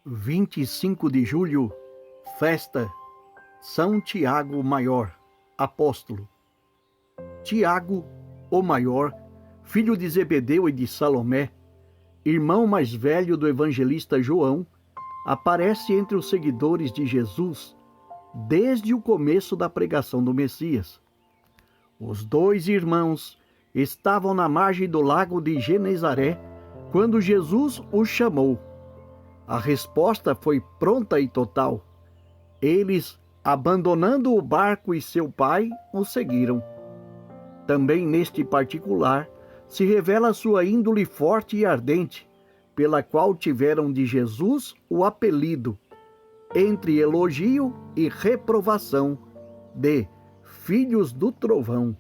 25 de julho, festa São Tiago Maior, apóstolo. Tiago, o maior, filho de Zebedeu e de Salomé, irmão mais velho do evangelista João, aparece entre os seguidores de Jesus desde o começo da pregação do Messias. Os dois irmãos estavam na margem do lago de Genezaré quando Jesus os chamou. A resposta foi pronta e total. Eles, abandonando o barco e seu pai, o seguiram. Também neste particular se revela sua índole forte e ardente, pela qual tiveram de Jesus o apelido, entre elogio e reprovação, de filhos do trovão.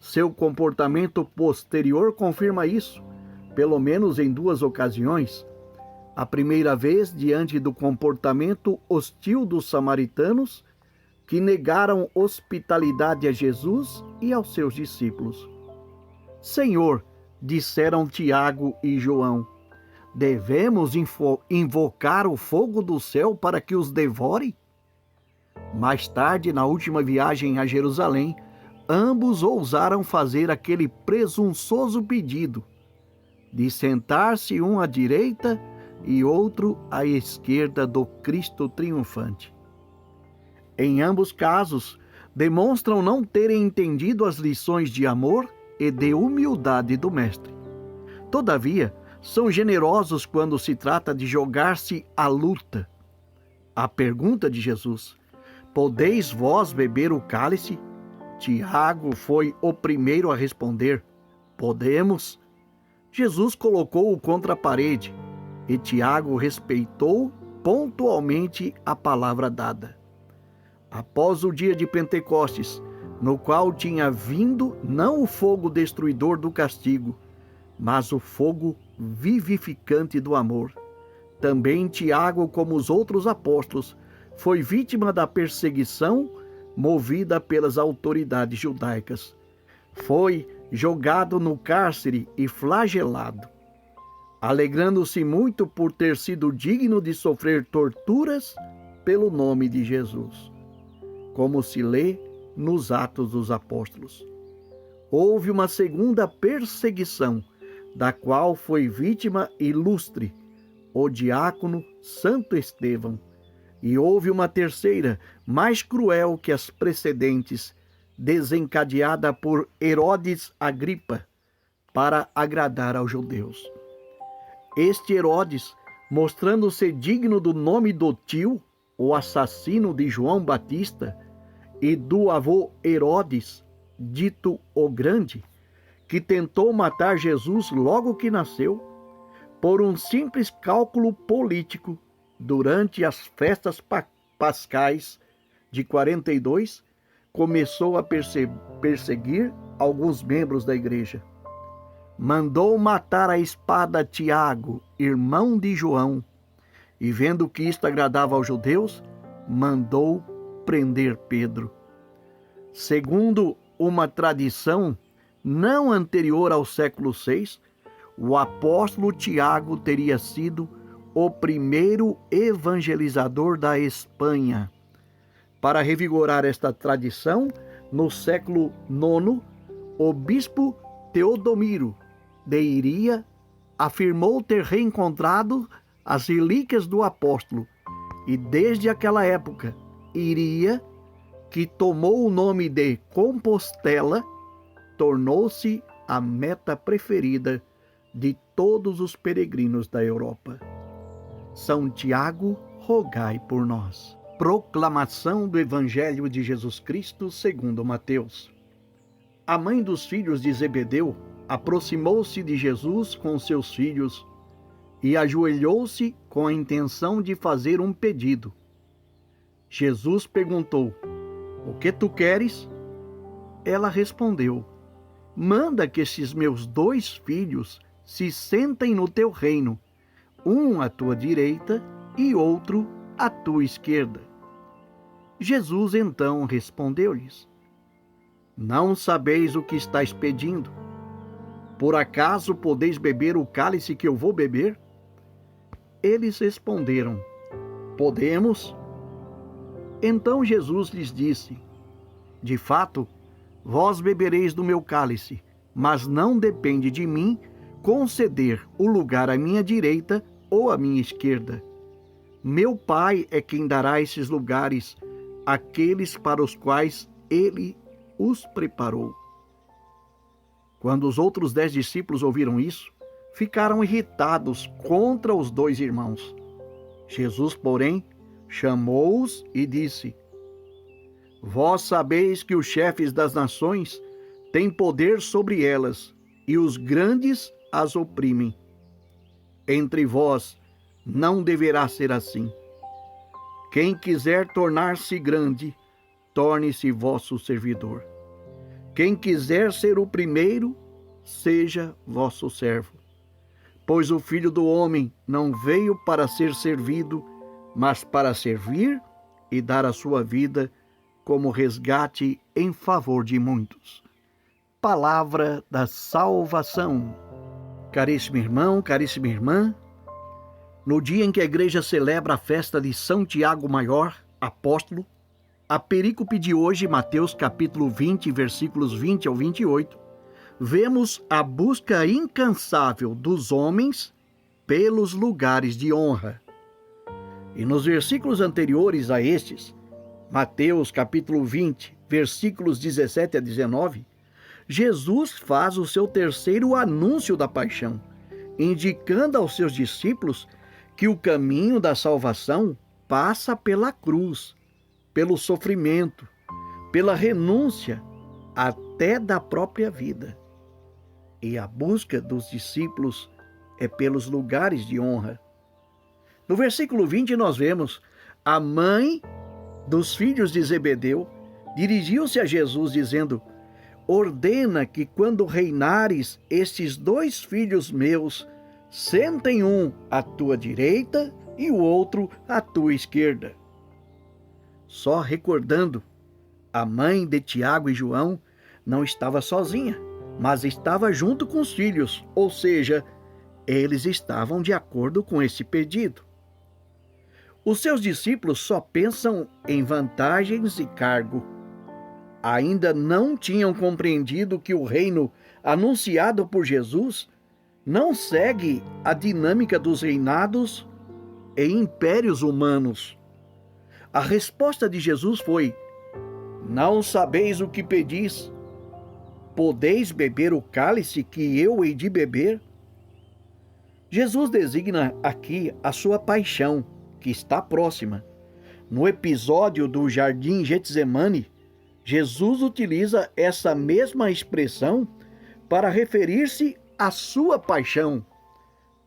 Seu comportamento posterior confirma isso, pelo menos em duas ocasiões. A primeira vez diante do comportamento hostil dos samaritanos, que negaram hospitalidade a Jesus e aos seus discípulos. Senhor, disseram Tiago e João, devemos invocar o fogo do céu para que os devore? Mais tarde, na última viagem a Jerusalém, ambos ousaram fazer aquele presunçoso pedido, de sentar-se um à direita e outro à esquerda do Cristo triunfante. Em ambos casos, demonstram não terem entendido as lições de amor e de humildade do Mestre. Todavia, são generosos quando se trata de jogar-se à luta. A pergunta de Jesus, podeis vós beber o cálice? Tiago foi o primeiro a responder, podemos. Jesus colocou-o contra a parede, e Tiago respeitou pontualmente a palavra dada. Após o dia de Pentecostes, no qual tinha vindo não o fogo destruidor do castigo, mas o fogo vivificante do amor, também Tiago, como os outros apóstolos, foi vítima da perseguição movida pelas autoridades judaicas. Foi jogado no cárcere e flagelado, alegrando-se muito por ter sido digno de sofrer torturas pelo nome de Jesus, como se lê nos Atos dos Apóstolos. Houve uma segunda perseguição, da qual foi vítima ilustre, o diácono Santo Estevão, e houve uma terceira, mais cruel que as precedentes, desencadeada por Herodes Agripa, para agradar aos judeus. Este Herodes, mostrando-se digno do nome do tio, o assassino de João Batista, e do avô Herodes, dito o Grande, que tentou matar Jesus logo que nasceu, por um simples cálculo político, durante as festas pascais de 42, começou a perseguir alguns membros da igreja. Mandou matar a espada Tiago, irmão de João, e vendo que isto agradava aos judeus, mandou prender Pedro. Segundo uma tradição não anterior ao século VI, o apóstolo Tiago teria sido o primeiro evangelizador da Espanha. Para revigorar esta tradição, no século IX, o bispo Teodomiro de Iria afirmou ter reencontrado as relíquias do apóstolo, e desde aquela época, Iria, que tomou o nome de Compostela, tornou-se a meta preferida de todos os peregrinos da Europa. São Tiago, rogai por nós. Proclamação do Evangelho de Jesus Cristo segundo Mateus. A mãe dos filhos de Zebedeu aproximou-se de Jesus com seus filhos e ajoelhou-se com a intenção de fazer um pedido. Jesus perguntou, o que tu queres? Ela respondeu, manda que estes meus dois filhos se sentem no teu reino, um à tua direita e outro à tua esquerda. Jesus então respondeu-lhes, não sabeis o que estáis pedindo? Por acaso podeis beber o cálice que eu vou beber? Eles responderam: Podemos. Então Jesus lhes disse: De fato, vós bebereis do meu cálice, mas não depende de mim conceder o lugar à minha direita ou à minha esquerda. Meu Pai é quem dará esses lugares àqueles para os quais ele os preparou. Quando os outros 10 discípulos ouviram isso, ficaram irritados contra os 2 irmãos. Jesus, porém, chamou-os e disse: Vós sabeis que os chefes das nações têm poder sobre elas, e os grandes as oprimem. Entre vós não deverá ser assim. Quem quiser tornar-se grande, torne-se vosso servidor. Quem quiser ser o primeiro, seja vosso servo. Pois o Filho do Homem não veio para ser servido, mas para servir e dar a sua vida como resgate em favor de muitos. Palavra da salvação. Caríssimo irmão, caríssima irmã, no dia em que a igreja celebra a festa de São Tiago Maior, apóstolo, a perícope de hoje, Mateus capítulo 20, versículos 20 ao 28, vemos a busca incansável dos homens pelos lugares de honra. E nos versículos anteriores a estes, Mateus capítulo 20, versículos 17 a 19, Jesus faz o seu terceiro anúncio da paixão, indicando aos seus discípulos que o caminho da salvação passa pela cruz, pelo sofrimento, pela renúncia, até da própria vida. E a busca dos discípulos é pelos lugares de honra. No versículo 20 nós vemos a mãe dos filhos de Zebedeu dirigiu-se a Jesus dizendo: ordena que quando reinares estes 2 filhos meus, sentem um à tua direita e o outro à tua esquerda. Só recordando, a mãe de Tiago e João não estava sozinha, mas estava junto com os filhos, ou seja, eles estavam de acordo com esse pedido. Os seus discípulos só pensam em vantagens e cargo. Ainda não tinham compreendido que o reino anunciado por Jesus não segue a dinâmica dos reinados e impérios humanos. A resposta de Jesus foi: não sabeis o que pedis? Podeis beber o cálice que eu hei de beber? Jesus designa aqui a sua paixão, que está próxima. No episódio do Jardim Getsemane, Jesus utiliza essa mesma expressão para referir-se à sua paixão.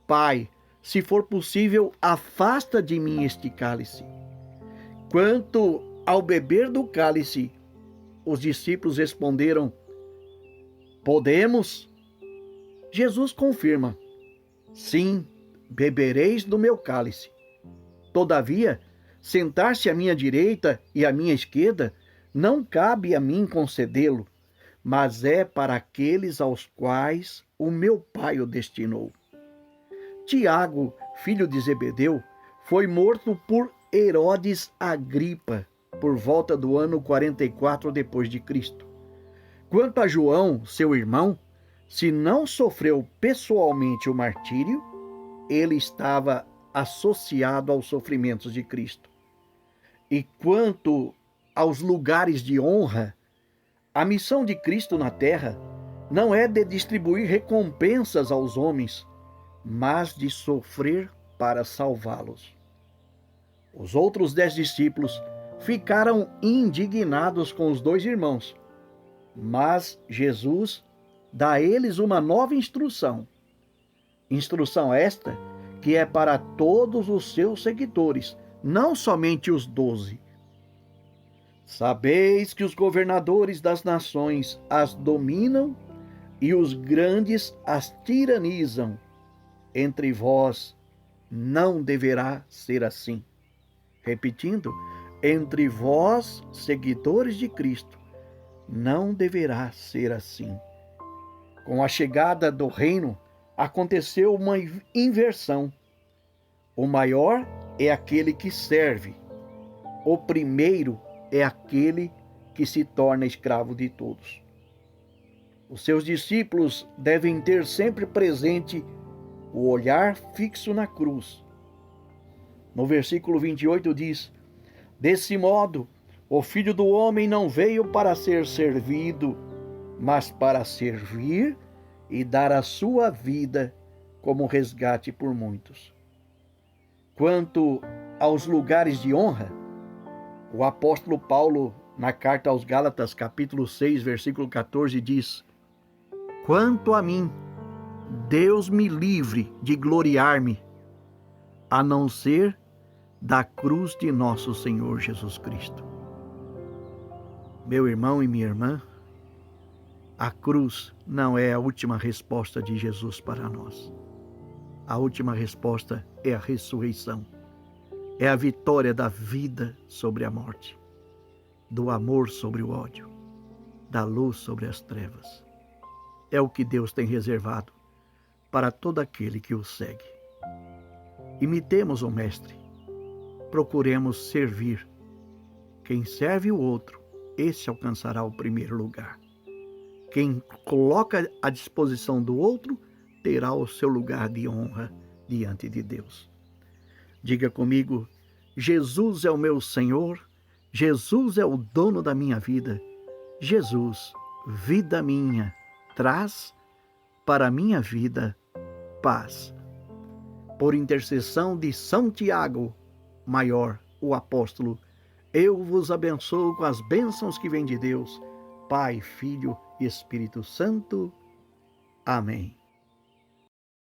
Pai, se for possível, afasta de mim este cálice. Quanto ao beber do cálice, os discípulos responderam: podemos? Jesus confirma: sim, bebereis do meu cálice. Todavia, sentar-se à minha direita e à minha esquerda não cabe a mim concedê-lo, mas é para aqueles aos quais o meu Pai o destinou. Tiago, filho de Zebedeu, foi morto por Herodes Agripa, por volta do ano 44 depois de Cristo. Quanto a João, seu irmão, se não sofreu pessoalmente o martírio, ele estava associado aos sofrimentos de Cristo. E quanto aos lugares de honra, a missão de Cristo na terra não é de distribuir recompensas aos homens, mas de sofrer para salvá-los. Os outros 10 discípulos ficaram indignados com os 2 irmãos, mas Jesus dá a eles uma nova instrução. Instrução esta que é para todos os seus seguidores, não somente os 12. Sabeis que os governadores das nações as dominam e os grandes as tiranizam. Entre vós não deverá ser assim. Repetindo, entre vós, seguidores de Cristo, não deverá ser assim. Com a chegada do reino, aconteceu uma inversão. O maior é aquele que serve. O primeiro é aquele que se torna escravo de todos. Os seus discípulos devem ter sempre presente o olhar fixo na cruz. No versículo 28 diz: desse modo, o Filho do Homem não veio para ser servido, mas para servir e dar a sua vida como resgate por muitos. Quanto aos lugares de honra, o apóstolo Paulo, na carta aos Gálatas, capítulo 6, versículo 14, diz: quanto a mim, Deus me livre de gloriar-me, a não ser da cruz de nosso Senhor Jesus Cristo. Meu irmão e minha irmã, a cruz não é a última resposta de Jesus para nós. A última resposta é a ressurreição. É a vitória da vida sobre a morte, do amor sobre o ódio, da luz sobre as trevas. É o que Deus tem reservado para todo aquele que o segue. Imitemos o Mestre. Procuremos servir. Quem serve o outro, esse alcançará o primeiro lugar. Quem coloca à disposição do outro, terá o seu lugar de honra diante de Deus. Diga comigo: Jesus é o meu Senhor, Jesus é o dono da minha vida. Jesus, vida minha, traz para a minha vida paz. Por intercessão de São Tiago Maior, o apóstolo, eu vos abençoo com as bênçãos que vêm de Deus, Pai, Filho e Espírito Santo. Amém.